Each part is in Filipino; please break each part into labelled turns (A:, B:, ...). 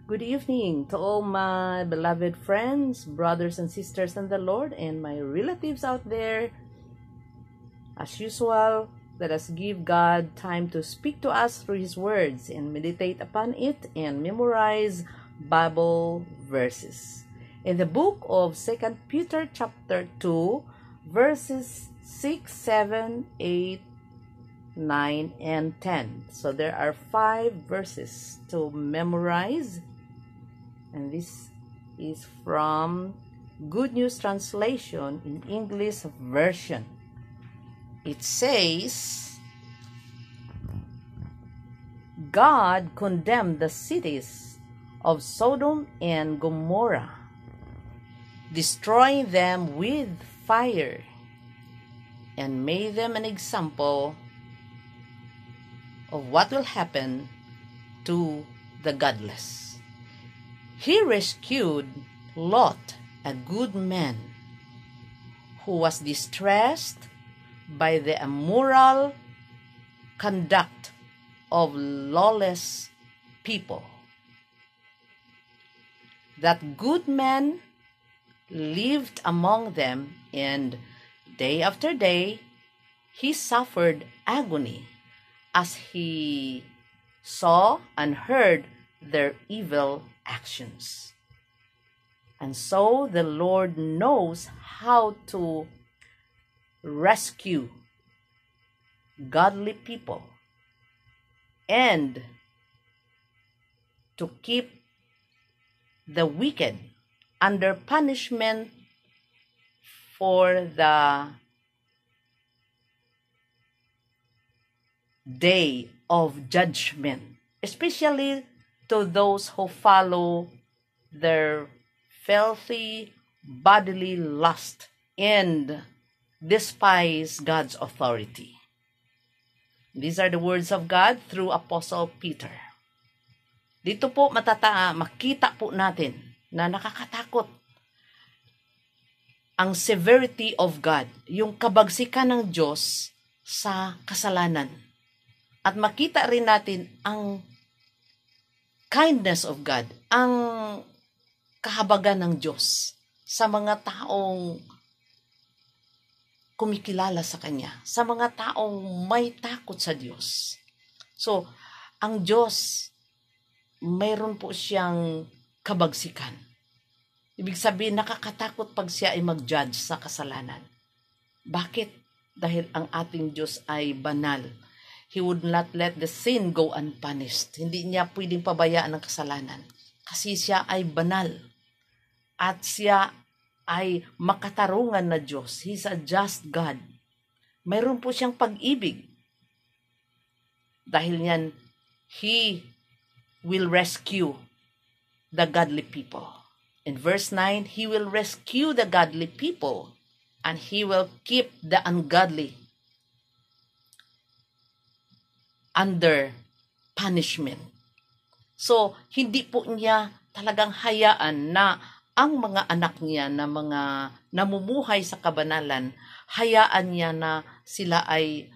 A: Good evening to all my beloved friends, brothers and sisters in the Lord, and my relatives out there. As usual, let us give God time to speak to us through His words and meditate upon it and memorize Bible verses. In the book of 2 Peter chapter 2, verses 6, 7, 8, 9, and 10. So there are 5 verses to memorize. And this is from Good News Translation in English version. It says, God condemned the cities of Sodom and Gomorrah, destroying them with fire, and made them an example of what will happen to the godless. He rescued Lot, a good man, who was distressed by the immoral conduct of lawless people. That good man lived among them, and day after day he suffered agony as he saw and heard their evil actions. And so the Lord knows how to rescue godly people and to keep the wicked under punishment for the day of judgment, especially to those who follow their filthy bodily lust and despise God's authority. These are the words of God through Apostle Peter. Dito po makita po natin na nakakatakot ang severity of God, yung kabagsikan ng Diyos sa kasalanan. At makita rin natin ang kindness of God, ang kahabagan ng Diyos sa mga taong kumikilala sa Kanya, sa mga taong may takot sa Diyos. So, ang Diyos, mayroon po siyang kabagsikan. Ibig sabihin, nakakatakot pag siya ay mag-judge sa kasalanan. Bakit? Dahil ang ating Diyos ay banal. He would not let the sin go unpunished. Hindi niya pwedeng pabayaan ang kasalanan. Kasi siya ay banal. At siya ay makatarungan na Diyos. He's a just God. Mayroon po siyang pag-ibig. Dahil yan, He will rescue the godly people. In verse 9, He will rescue the godly people and He will keep the ungodly under punishment. So, hindi po niya talagang hayaan na ang mga anak niya na mga namumuhay sa kabanalan, hayaan niya na sila ay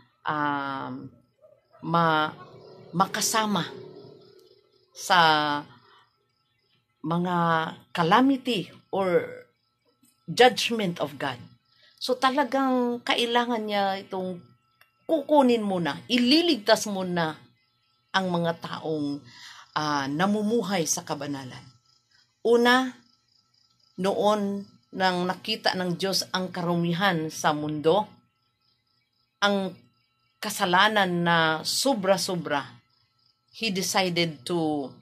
A: makasama sa mga calamity or judgment of God. So talagang kailangan niya itong kukunin muna, ililigtas muna ang mga taong namumuhay sa kabanalan. Una, noon nang nakita ng Diyos ang karumihan sa mundo, ang kasalanan na sobra-sobra, He decided to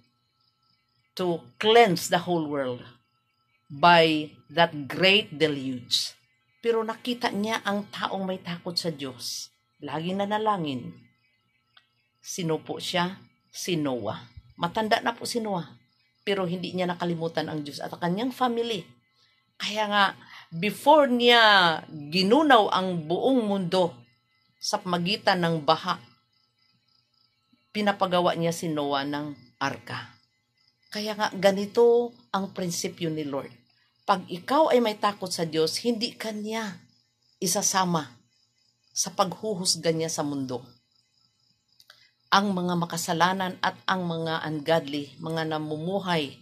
A: cleanse the whole world by that great deluge. Pero nakita niya ang taong may takot sa Diyos. Laging nanalangin. Sino po siya? Si Noah. Matanda na po si Noah. Pero hindi niya nakalimutan ang Diyos at ang kanyang family. Kaya nga, before niya ginunaw ang buong mundo sa magitan ng baha, pinapagawa niya si Noah ng arka. Kaya nga, ganito ang prinsipyo ni Lord. Pag ikaw ay may takot sa Diyos, hindi ka niya isasama sa paghuhusga niya sa mundo. ang mga makasalanan at ang mga ungodly, mga namumuhay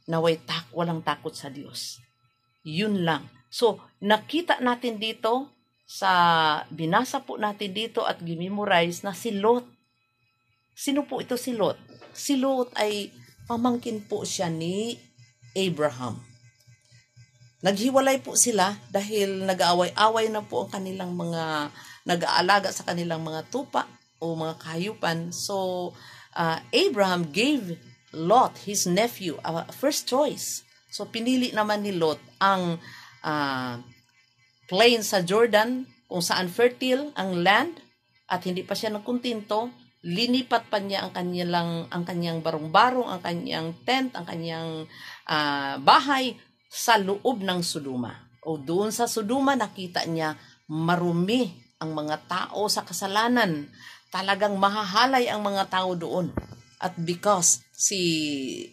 A: na walang takot sa Diyos. Yun lang. So, nakita natin dito, binasa po natin dito at gimemorize na si Lot. Sino po ito si Lot? Si Lot ay pamangkin po siya ni Abraham. Naghiwalay po sila dahil nag-aaway-away na po ang kanilang mga nag-aalaga sa kanilang mga tupa o mga kahayupan. So, Abraham gave Lot, his nephew, a first choice. So, pinili naman ni Lot ang plain sa Jordan, kung saan fertile ang land, at hindi pa siya nagkuntinto. Linipat pa niya ang kanyang barong-barong, ang kanyang tent, ang kanyang bahay sa loob ng Sodoma. O doon sa Sodoma, nakita niya marumi ang mga tao sa kasalanan. Talagang mahahalay ang mga tao doon. At because si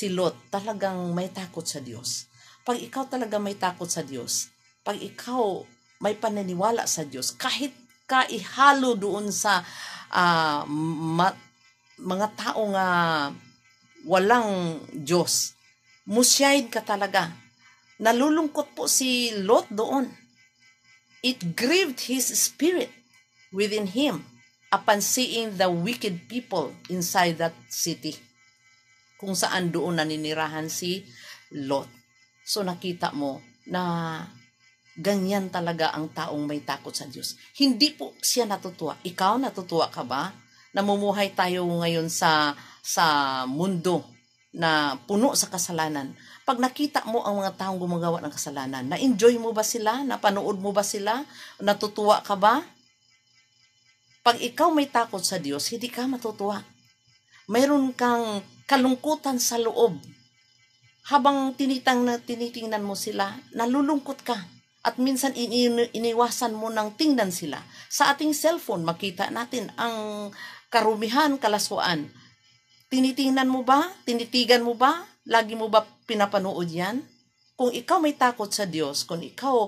A: Lot talagang may takot sa Diyos. Pag ikaw talaga may takot sa Diyos, pag ikaw may paniniwala sa Diyos, kahit ka ihalo doon sa mga tao nga walang Diyos, musyahin ka talaga. Nalulungkot po si Lot doon. It grieved his spirit within him upon seeing the wicked people inside that city, kung saan doon naninirahan si Lot. So nakita mo na ganyan talaga ang taong may takot sa Diyos. Hindi po siya natutuwa. Ikaw, natutuwa ka ba? Namumuhay tayo ngayon sa mundo na puno sa kasalanan. Pag nakita mo ang mga taong gumagawa ng kasalanan, na-enjoy mo ba sila? Napanood mo ba sila? Natutuwa ka ba? Pag ikaw may takot sa Diyos, hindi ka matutuwa. Mayroon kang kalungkutan sa loob. Habang tinitingnan mo sila, nalulungkot ka. At minsan iniwasan mo ng tingnan sila. Sa ating cellphone, makita natin ang karumihan, kalaswaan. Tinitingnan mo ba? Tinitigan mo ba? Lagi mo ba pinapanood yan? Kung ikaw may takot sa Diyos, kung ikaw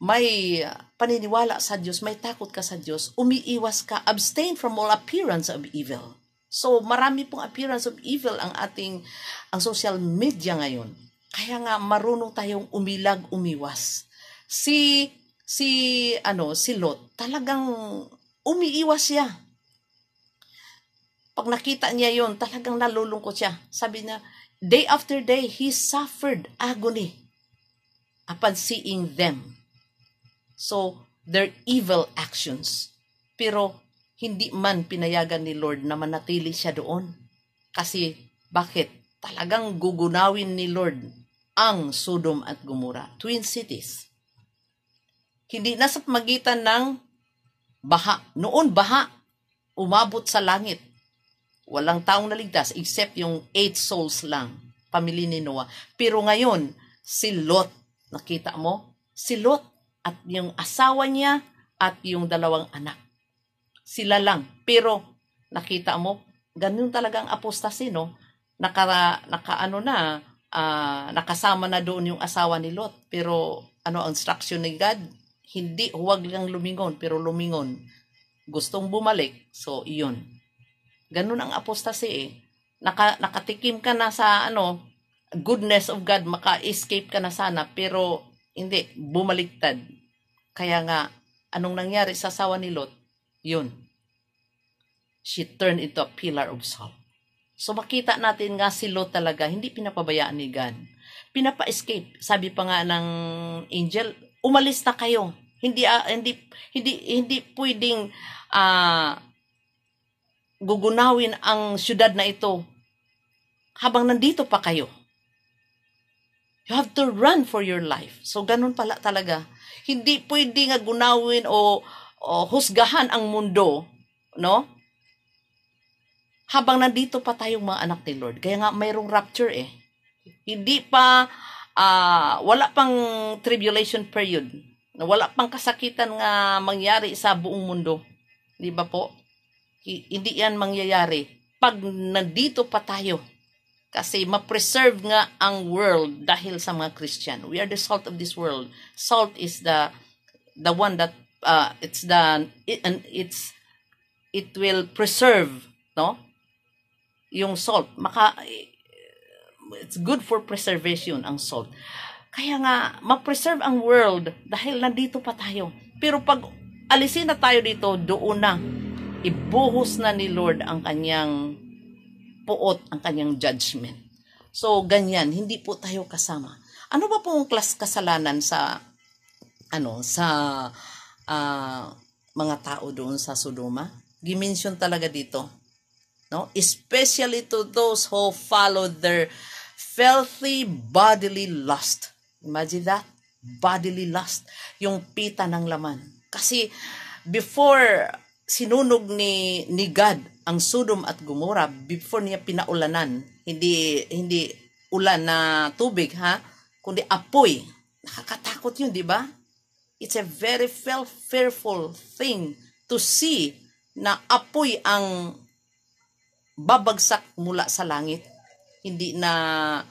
A: may paniniwala sa Diyos, may takot ka sa Diyos, umiiwas ka, abstain from all appearance of evil. So, marami pong appearance of evil ang social media ngayon. Kaya nga marunong tayong umiwas. Si Lot, talagang umiiwas siya. Pag nakita niya yon, talagang nalulungkot siya. Sabi niya, day after day, he suffered agony upon seeing them. So, their evil actions. Pero, hindi man pinayagan ni Lord na manatili siya doon. Kasi, bakit? Talagang gugunawin ni Lord ang Sodom at Gomorrah, twin cities. Hindi nasa magitan ng baha. Noon, baha, umabot sa langit. Walang taong naligtas except yung 8 souls lang, pamilya ni Noah. Pero ngayon, si Lot, nakita mo? Si Lot at yung asawa niya at yung 2 anak. Sila lang. Pero nakita mo, ganun talagang apostasy, no? Nakasama na doon yung asawa ni Lot. Pero ang instruction ni God? Hindi, huwag lang lumingon, pero lumingon. Gustong bumalik, so iyon. Ganun ang apostasy eh. Nakatikim ka na sa goodness of God, maka-escape ka na sana, pero hindi, bumaliktad. Kaya nga, anong nangyari sa asawa ni Lot? Yun. She turned into a pillar of salt. So makita natin nga si Lot talaga, hindi pinapabayaan ni God. Pinapa-escape. Sabi pa nga ng angel, umalis na kayo. Hindi pwedeng gugunawin ang syudad na ito habang nandito pa kayo. You have to run for your life. So, ganun pala talaga. Hindi pwede nga gunawin o husgahan ang mundo, no? Habang nandito pa tayong mga anak ni Lord. Kaya nga, mayroong rapture eh. Hindi pa, wala pang tribulation period. Wala pang kasakitan nga mangyari sa buong mundo. Di ba po? Hindi yan mangyayari pag nandito pa tayo. Kasi ma-preserve nga ang world dahil sa mga Christian. We are the salt of this world. Salt is the one that it's it will preserve, no? Yung salt, it's good for preservation ang salt. Kaya nga, ma-preserve ang world dahil nandito pa tayo. Pero pag alisin na tayo dito, doon na, ibuhos na ni Lord ang kanyang puot, ang kanyang judgment. So, ganyan, hindi po tayo kasama. Ano ba pong kasalanan sa mga tao doon sa Sodoma? Gimension talaga dito, no? Especially to those who follow their filthy bodily lust. Imagine that, bodily lust, yung pita ng laman. Kasi before sinunog ni God ang Sodom at Gomorrah, before niya pinaulanan, hindi ulan na tubig, kundi apoy. Nakakatakot yun, di ba? It's a very fearful thing to see na apoy ang babagsak mula sa langit. Hindi na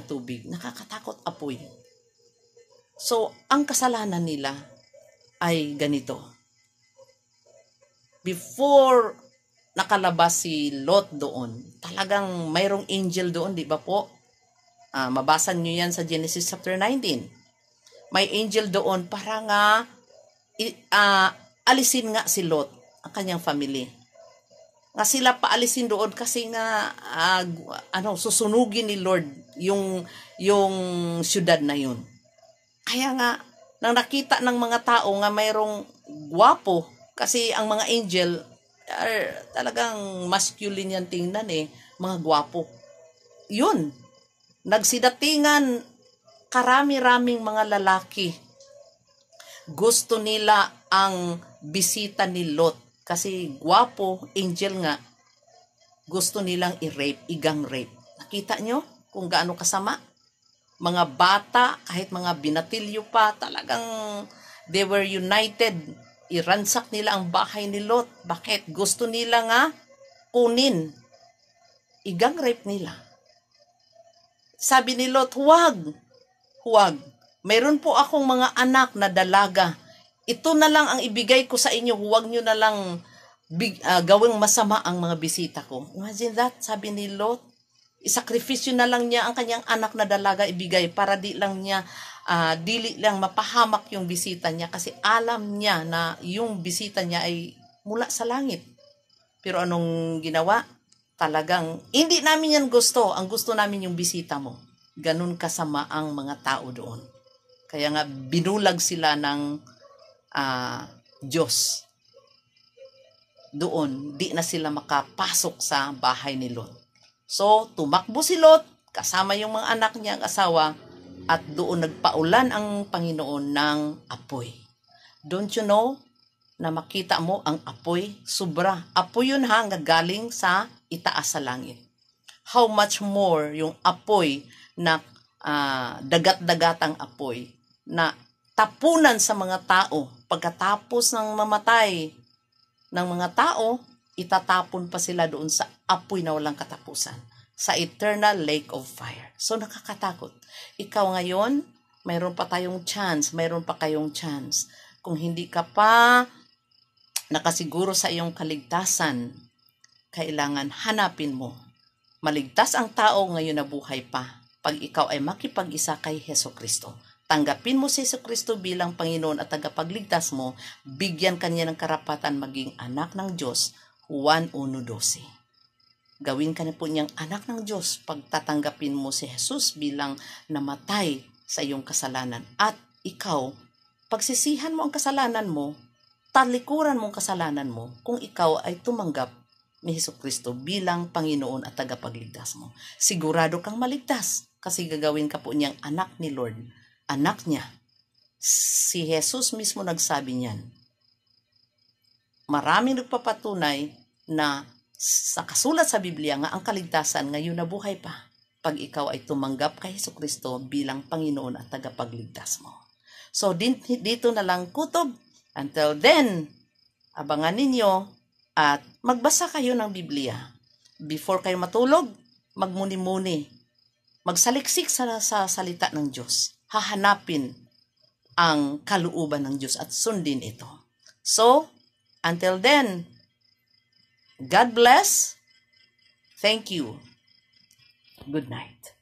A: tubig. Nakakatakot, apoy. So, ang kasalanan nila ay ganito. Before nakalabas si Lot doon, talagang mayroong angel doon, di ba po? Mabasa nyo yan sa Genesis chapter 19. May angel doon para nga alisin nga si Lot, ang kanyang family. Nga sila paalisin doon kasi nga susunugin ni Lord yung syudad na yun. Kaya nga nang nakita ng mga tao nga mayroong gwapo, kasi ang mga angel talagang masculine yan tingnan mga gwapo. Yun, nagsidatingan karami-raming mga lalaki. Gusto nila ang bisita ni Lot. Kasi gwapo, angel nga, gusto nilang i-rape, igang rape. Nakita nyo kung gaano kasama? Mga bata, kahit mga binatilyo pa, talagang they were united. Iransak nila ang bahay ni Lot. Bakit? Gusto nila nga kunin. Igang rape nila. Sabi ni Lot, huwag. Mayroon po akong mga anak na dalaga. Ito na lang ang ibigay ko sa inyo. Huwag nyo na lang gawing masama ang mga bisita ko. Imagine that, sabi ni Lot. Isakripisyo na lang niya ang kanyang anak na dalaga ibigay para dili lang mapahamak yung bisita niya kasi alam niya na yung bisita niya ay mula sa langit. Pero anong ginawa? Talagang, hindi namin yan gusto. Ang gusto namin yung bisita mo. Ganun kasama ang mga tao doon. Kaya nga, binulag sila ng Diyos. Doon, di na sila makapasok sa bahay ni Lot. So, tumakbo si Lot, kasama yung mga anak niya, ang asawa, at doon nagpaulan ang Panginoon ng apoy. Don't you know, na makita mo ang apoy? Sobra. Apoy yun nga galing sa itaas sa langit. How much more yung apoy na dagat-dagatang apoy na tapunan sa mga tao. Pagkatapos ng mamatay ng mga tao, itatapon pa sila doon sa apoy na walang katapusan. Sa eternal lake of fire. So nakakatakot. Ikaw ngayon, mayroon pa kayong chance. Kung hindi ka pa nakasiguro sa iyong kaligtasan, kailangan hanapin mo. Maligtas ang tao ngayon na buhay pa pag ikaw ay makipag-isa kay Hesukristo. Tanggapin mo si Hesukristo bilang Panginoon at tagapagligtas mo, bigyan kanya ng karapatan maging anak ng Diyos, Juan 1:12. Gawin ka na po niyang anak ng Diyos pag tatanggapin mo si Jesus bilang namatay sa iyong kasalanan. At ikaw, pagsisihan mo ang kasalanan mo, talikuran mo ang kasalanan mo kung ikaw ay tumanggap ni Hesukristo bilang Panginoon at tagapagligtas mo. Sigurado kang maligtas kasi gagawin ka po niyang anak ni Lord. Anak niya. Si Jesus mismo nagsabi niyan. Maraming nagpapatunay na sa kasulat sa Biblia nga ang kaligtasan ngayon na buhay pa pag ikaw ay tumanggap kay Hesukristo bilang Panginoon at tagapagligtas mo. So dito na lang kutob. Until then, abangan ninyo at magbasa kayo ng Biblia. Before kayo matulog, magmuni-muni. Magsaliksik sa salita ng Diyos. Hahanapin ang kalooban ng Diyos at sundin ito. So, Until then, God bless. Thank you. Good night.